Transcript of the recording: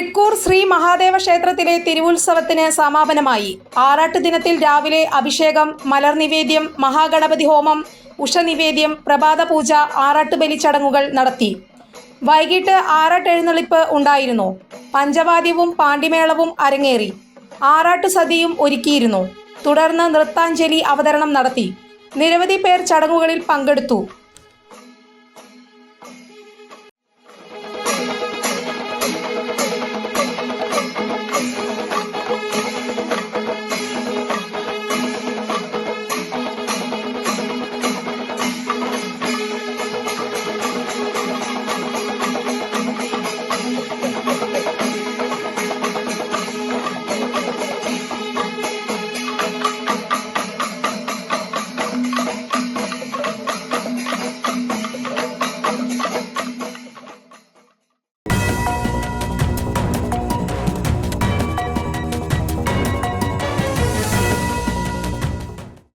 തൃക്കൂർ ശ്രീ മഹാദേവ ക്ഷേത്രത്തിലെ തിരുവുത്സവത്തിന് സമാപനമായി. ആറാട്ട് ദിനത്തിൽ രാവിലെ അഭിഷേകം, മലർനിവേദ്യം, മഹാഗണപതി ഹോമം, ഉഷനിവേദ്യം, പ്രഭാതപൂജ, ആറാട്ടുബലി ചടങ്ങുകൾ നടത്തി. വൈകിട്ട് ആറാട്ട് എഴുന്നള്ളിപ്പ് ഉണ്ടായിരുന്നു. പഞ്ചവാദ്യവും പാണ്ടിമേളവും അരങ്ങേറി. ആറാട്ടു സദ്യയും ഒരുക്കിയിരുന്നു. തുടർന്ന് നൃത്താഞ്ജലി അവതരണം നടത്തി. നിരവധി പേർ ചടങ്ങുകളിൽ പങ്കെടുത്തു.